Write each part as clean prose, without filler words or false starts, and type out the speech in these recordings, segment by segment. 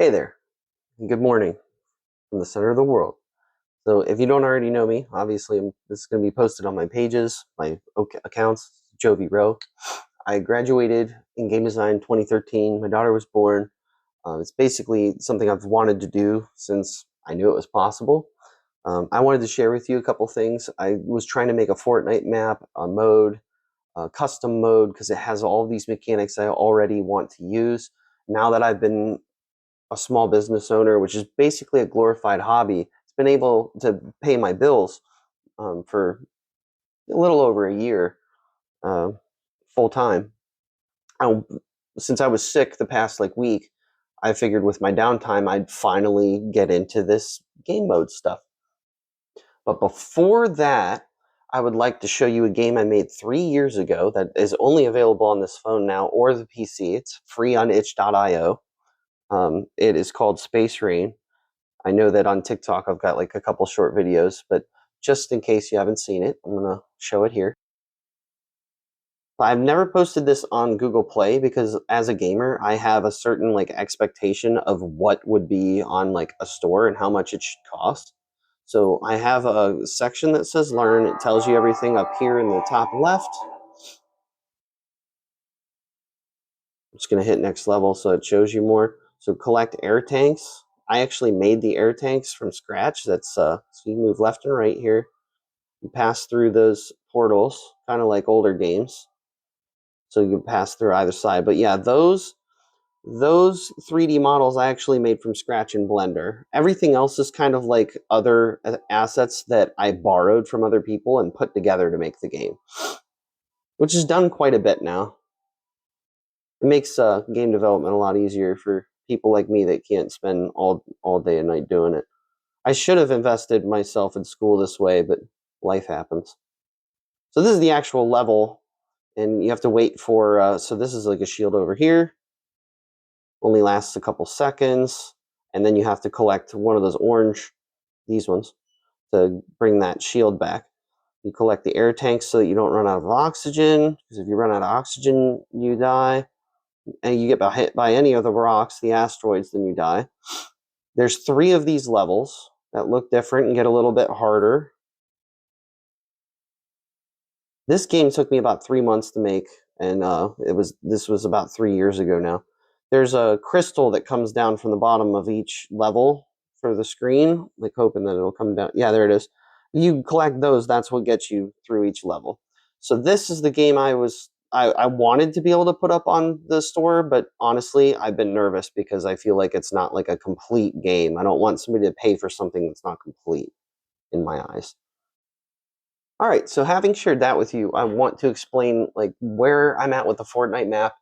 Hey there, and good morning from the center of the world. So, if you don't already know me, obviously this is going to be posted on my pages, my accounts, Jovi Rowe. I graduated in game design 2013. My daughter was born. It's basically something I've wanted to do since I knew it was possible. I wanted to share with you a couple things. I was trying to make a Fortnite map, a mode, a custom mode, because it has all these mechanics I already want to use. Now that I've been a small business owner, which is basically a glorified hobby, it's been able to pay my bills for a little over a year, uh, full time. Since I was sick the past week, I figured with my downtime I'd finally get into this game mode stuff. But before that, I would like to show you a game I made 3 years ago that is only available on this phone now or the PC. It's free on itch.io. It is called Space Rain. I know that on TikTok I've got a couple short videos, but just in case you haven't seen it, I'm going to show it here. I've never posted this on Google Play because as a gamer, I have a certain expectation of what would be on a store and how much it should cost. So I have a section that says learn. It tells you everything up here in the top left. I'm just going to hit next level so it shows you more. So collect air tanks. I actually made the air tanks from scratch. That's so you move left and right here. You pass through those portals, kind of like older games. So you can pass through either side. But yeah, those 3D models I actually made from scratch in Blender. Everything else is kind of like other assets that I borrowed from other people and put together to make the game, which is done quite a bit now. It makes game development a lot easier for people like me that can't spend all day and night doing it. I should have invested myself in school this way, but life happens. So this is the actual level, and you have to wait for, so this is like a shield over here. Only lasts a couple seconds, and then you have to collect one of those orange, these ones, to bring that shield back. You collect the air tanks so that you don't run out of oxygen, because if you run out of oxygen, you die. And you get hit by any of the rocks, the asteroids, then you die. There's 3 of these levels that look different and get a little bit harder. This game took me about 3 months to make, and this was about 3 years ago now. There's a crystal that comes down from the bottom of each level for the screen, hoping that it'll come down. Yeah, there it is. You collect those, that's what gets you through each level. So this is the game I wanted to be able to put up on the store, but honestly, I've been nervous because I feel like it's not a complete game. I don't want somebody to pay for something that's not complete in my eyes. All right, so having shared that with you, I want to explain where I'm at with the Fortnite map.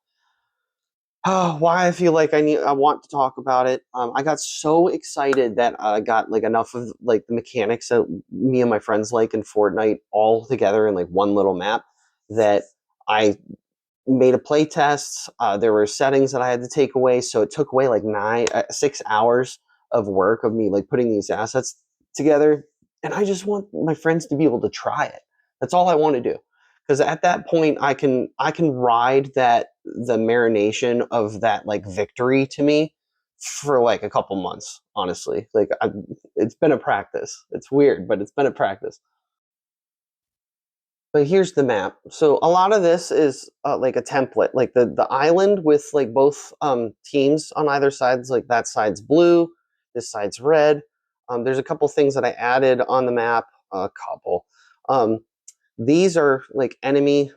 Why I feel like I want to talk about it. I got so excited that I got enough of the mechanics that me and my friends like in Fortnite all together in one little map that I made a play test. There were settings that I had to take away, so it took away 6 hours of work of me putting these assets together. And I just want my friends to be able to try it. That's all I want to do. Because at that point, I can ride the marination of that victory to me for a couple months. Honestly, it's been a practice. It's weird, but it's been a practice. But here's the map. So a lot of this is a template, the island with both teams on either sides. That side's blue, this side's red. There's a couple things that I added on the map. A couple. These are enemy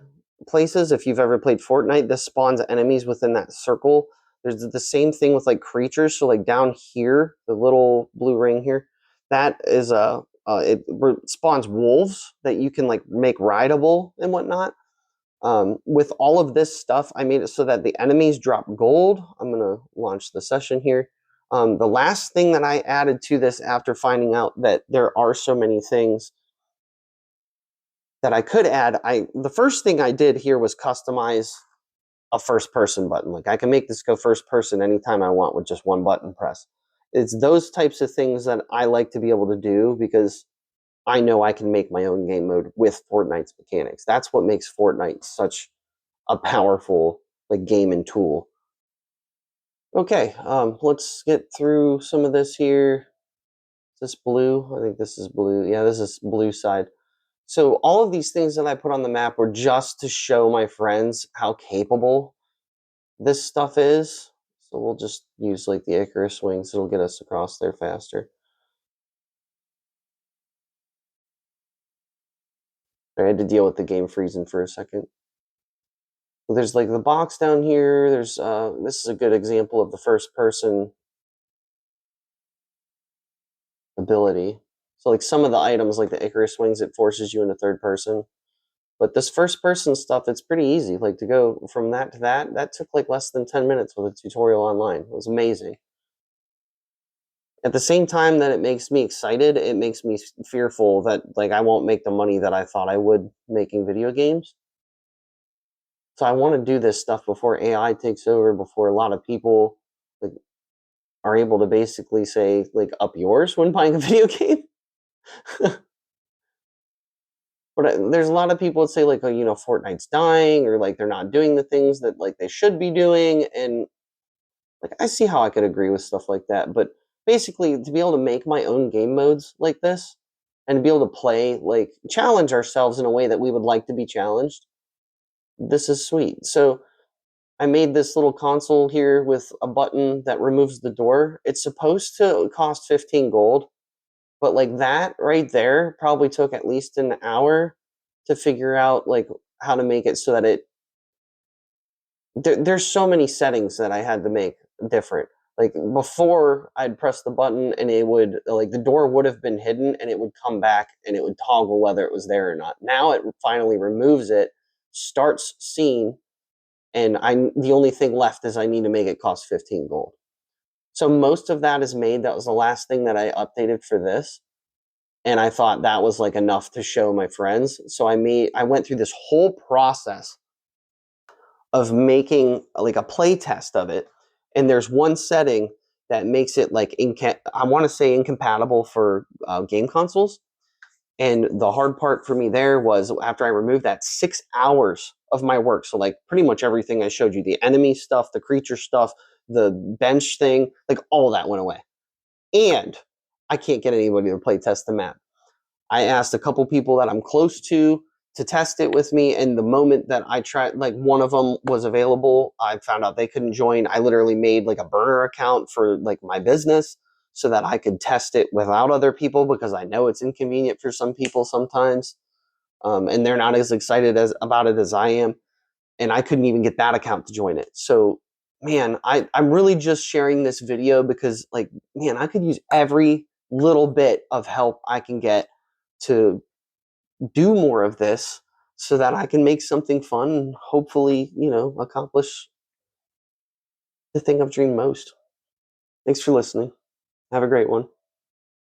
places. If you've ever played Fortnite, this spawns enemies within that circle. There's the same thing with creatures. So down here, the little blue ring here, that is it spawns wolves that you can make rideable and whatnot. With all of this stuff, I made it so that the enemies drop gold. I'm gonna launch the session here. The last thing that I added to this after finding out that there are so many things that I could add, the first thing I did here was customize a first person button. I can make this go first person anytime I want with just one button press. It's those types of things that I like to be able to do because I know I can make my own game mode with Fortnite's mechanics. That's what makes Fortnite such a powerful game and tool. Okay, let's get through some of this here. Is this blue? I think this is blue. Yeah, this is blue side. So all of these things that I put on the map were just to show my friends how capable this stuff is. So we'll just use like the Icarus wings. It'll get us across there faster. I had to deal with the game freezing for a second. So there's like the box down here. There's this is a good example of the first person ability. So like some of the items like the Icarus wings, it forces you into third person. But this first person stuff, it's pretty easy. Like to go from that to that took like less than 10 minutes with a tutorial online. It was amazing. At the same time that it makes me excited, it makes me fearful that like I won't make the money that I thought I would making video games. So I want to do this stuff before AI takes over, before a lot of people like are able to basically say like up yours when buying a video game. But there's a lot of people that say like, oh, you know, Fortnite's dying, or like they're not doing the things that like they should be doing, and like I see how I could agree with stuff like that. But basically, to be able to make my own game modes like this, and to be able to play like challenge ourselves in a way that we would like to be challenged, this is sweet. So I made this little console here with a button that removes the door. It's supposed to cost 15 gold, but like that right there probably took at least an hour to figure out like how to make it so that there's so many settings that I had to make different. Like before I'd press the button and it would like the door would have been hidden and it would come back and it would toggle whether it was there or not. Now it finally removes it, starts scene, and the only thing left is I need to make it cost 15 gold. So most of that is made. That was the last thing that I updated for this. And I thought that was like enough to show my friends. So I went through this whole process of making like a play test of it. And there's one setting that makes it like I want to say incompatible for game consoles. And the hard part for me there was after I removed that 6 hours of my work. So like pretty much everything I showed you, the enemy stuff, the creature stuff, the bench thing, like all that went away. And I can't get anybody to play test the map. I asked a couple people that I'm close to test it with me, and the moment that I tried, like one of them was available, I found out they couldn't join. I literally made like a burner account for like my business so that I could test it without other people, because I know it's inconvenient for some people sometimes, and they're not as excited as about it as I am. And I couldn't even get that account to join it. So, man, I'm really just sharing this video because, like, man, I could use every little bit of help I can get to do more of this so that I can make something fun and hopefully, you know, accomplish the thing I've dreamed most. Thanks for listening. Have a great one.